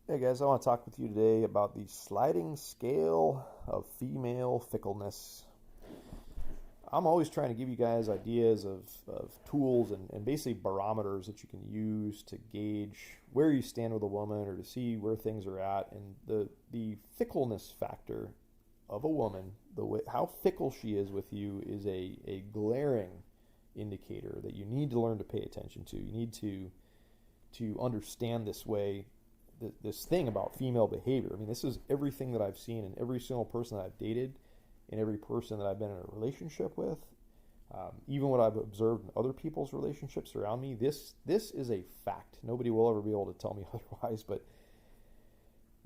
Hey guys, I want to talk with you today about the sliding scale of female fickleness. I'm always trying to give you guys ideas of tools and basically barometers that you can use to gauge where you stand with a woman or to see where things are at. And the fickleness factor of a woman, how fickle she is with you, is a glaring indicator that you need to learn to pay attention to. You need to understand this thing about female behavior. I mean, this is everything that I've seen in every single person that I've dated, in every person that I've been in a relationship with, even what I've observed in other people's relationships around me. This is a fact. Nobody will ever be able to tell me otherwise. But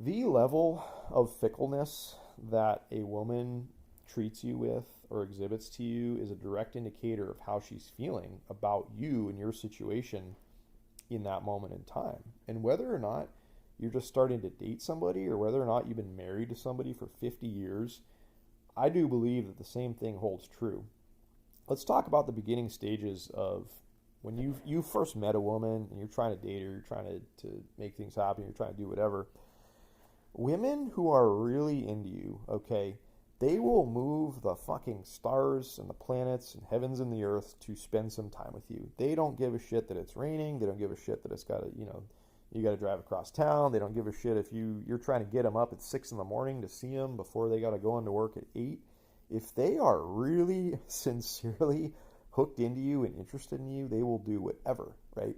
the level of fickleness that a woman treats you with or exhibits to you is a direct indicator of how she's feeling about you and your situation in that moment in time. And whether or not you're just starting to date somebody or whether or not you've been married to somebody for 50 years, I do believe that the same thing holds true. Let's talk about the beginning stages of when you first met a woman and you're trying to date her, you're trying to make things happen, you're trying to do whatever. Women who are really into you, okay, they will move the fucking stars and the planets and heavens and the earth to spend some time with you. They don't give a shit that it's raining. They don't give a shit that it's got to, you got to drive across town. They don't give a shit if you're trying to get them up at 6 in the morning to see them before they got to go into work at 8. If they are really sincerely hooked into you and interested in you, they will do whatever, right?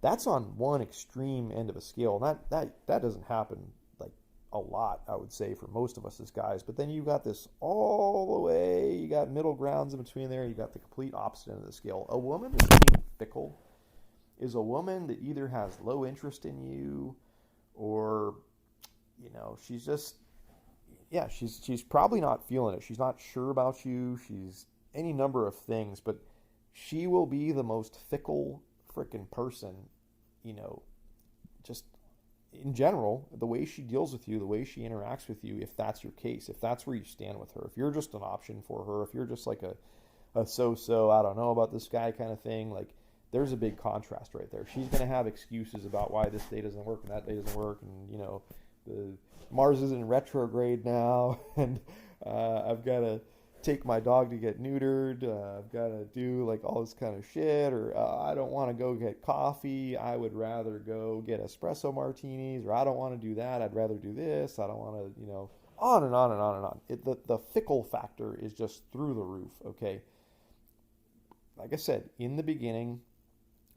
That's on one extreme end of a scale. That doesn't happen like a lot, I would say, for most of us as guys. But then you got this all the way, you got middle grounds in between there, you got the complete opposite end of the scale. A woman that's being fickle is a woman that either has low interest in you or, she's just, yeah, she's probably not feeling it. She's not sure about you. She's any number of things, but she will be the most fickle freaking person, just in general, the way she deals with you, the way she interacts with you, if that's your case, if that's where you stand with her, if you're just an option for her, if you're just like a so-so, I don't know about this guy kind of thing, like, there's a big contrast right there. She's going to have excuses about why this day doesn't work and that day doesn't work, and the Mars is in retrograde now, and I've got to take my dog to get neutered. I've got to do like all this kind of shit, or I don't want to go get coffee. I would rather go get espresso martinis, or I don't want to do that. I'd rather do this. I don't want to, on and on and on and on. The fickle factor is just through the roof. Okay, like I said in the beginning,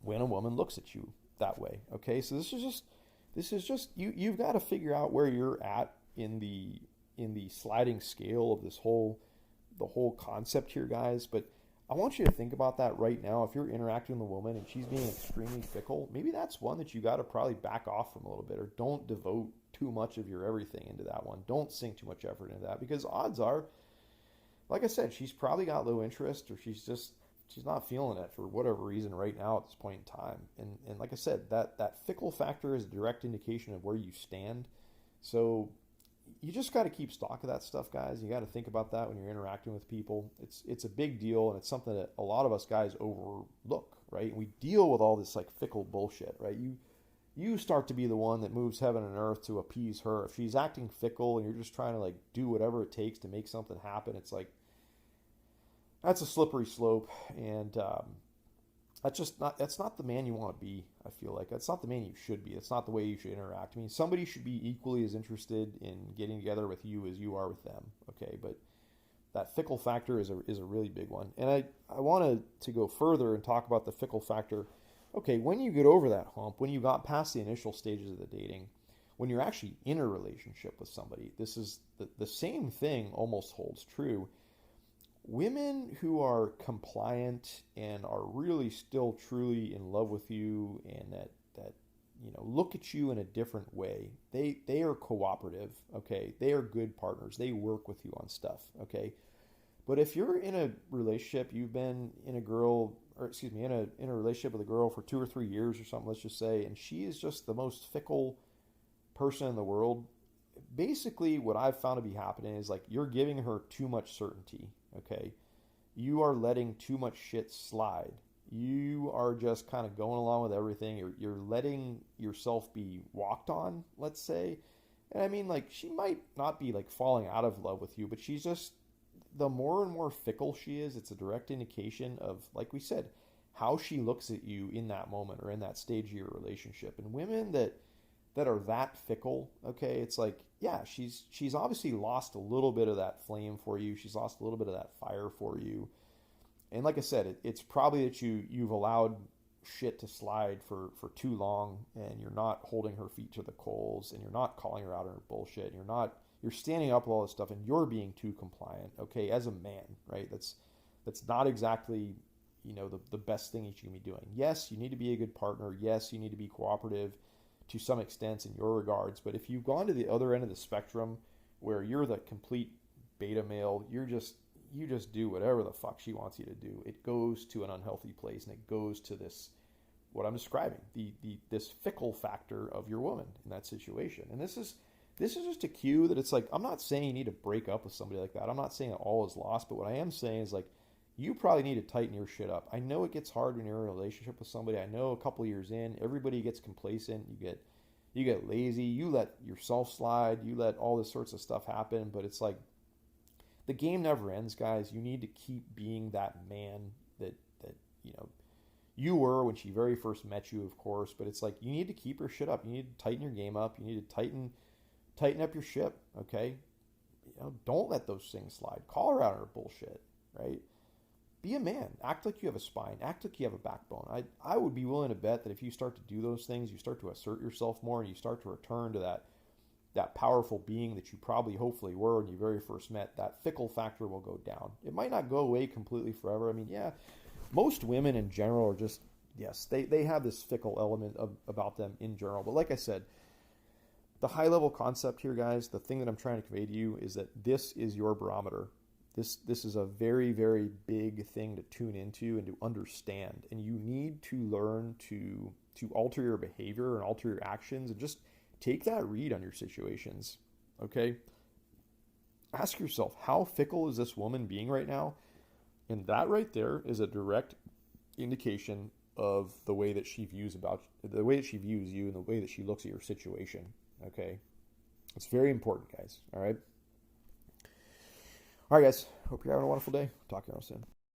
when a woman looks at you that way. Okay, so this is just you've got to figure out where you're at in the sliding scale of the whole concept here, guys. But I want you to think about that right now. If you're interacting with a woman and she's being extremely fickle, maybe that's one that you got to probably back off from a little bit, or don't devote too much of your everything into that one. Don't sink too much effort into that, because odds are, like I said, she's probably got low interest, or she's not feeling it for whatever reason right now at this point in time. And like I said, that fickle factor is a direct indication of where you stand. So you just got to keep stock of that stuff, guys. You got to think about that when you're interacting with people. It's a big deal, and it's something that a lot of us guys overlook, right? We deal with all this like fickle bullshit, right? You start to be the one that moves heaven and earth to appease her. If she's acting fickle and you're just trying to like do whatever it takes to make something happen, it's like, that's a slippery slope, and that's not the man you want to be. I feel like that's not the man you should be. That's not the way you should interact. I mean, somebody should be equally as interested in getting together with you as you are with them. Okay, but that fickle factor is a really big one, and I wanted to go further and talk about the fickle factor. Okay, when you get over that hump, when you got past the initial stages of the dating, when you're actually in a relationship with somebody, this is the same thing almost holds true. Women who are compliant and are really still truly in love with you, and that look at you in a different way. They are cooperative, okay? They are good partners. They work with you on stuff, okay? But if you're in a relationship, you've been in a girl, or excuse me, in a relationship with a girl for 2 or 3 years or something, let's just say, and she is just the most fickle person in the world. Basically, what I've found to be happening is like you're giving her too much certainty. Okay, you are letting too much shit slide. You are just kind of going along with everything. You're letting yourself be walked on, let's say. And I mean, like, she might not be like falling out of love with you, but she's just, the more and more fickle she is, it's a direct indication of, like we said, how she looks at you in that moment or in that stage of your relationship. And women that are that fickle, okay, it's like, yeah, she's obviously lost a little bit of that flame for you. She's lost a little bit of that fire for you. And like I said, it's probably that you've allowed shit to slide for too long, and you're not holding her feet to the coals, and you're not calling her out on her bullshit, and you're standing up with all this stuff, and you're being too compliant, okay, as a man, right? That's not exactly, the best thing that you can be doing. Yes, you need to be a good partner. Yes, you need to be cooperative to some extent in your regards. But if you've gone to the other end of the spectrum where you're the complete beta male, you just do whatever the fuck she wants you to do, it goes to an unhealthy place, and it goes to this, what I'm describing, this fickle factor of your woman in that situation. And this is just a cue that it's like, I'm not saying you need to break up with somebody like that. I'm not saying that all is lost, but what I am saying is, like, you probably need to tighten your shit up. I know it gets hard when you're in a relationship with somebody. I know a couple years in, everybody gets complacent. You get lazy. You let yourself slide. You let all this sorts of stuff happen. But it's like, the game never ends, guys. You need to keep being that man that you were when she very first met you, of course. But it's like, you need to keep your shit up. You need to tighten your game up. You need to tighten up your ship. Okay, don't let those things slide. Call her out on her bullshit. Right? Be a man. Act like you have a spine. Act like you have a backbone. I would be willing to bet that if you start to do those things, you start to assert yourself more, and you start to return to that powerful being that you probably hopefully were when you very first met, that fickle factor will go down. It might not go away completely forever. I mean, yeah, most women in general are just, yes, they have this fickle element about them in general. But like I said, the high level concept here, guys, the thing that I'm trying to convey to you is that this is your barometer. This is a very, very big thing to tune into and to understand. And you need to learn to alter your behavior and alter your actions, and just take that read on your situations, okay? Ask yourself, how fickle is this woman being right now? And that right there is a direct indication of the way that she views you and the way that she looks at your situation, okay? It's very important, guys, all right? All right, guys, hope you're having a wonderful day. Talk to you all soon.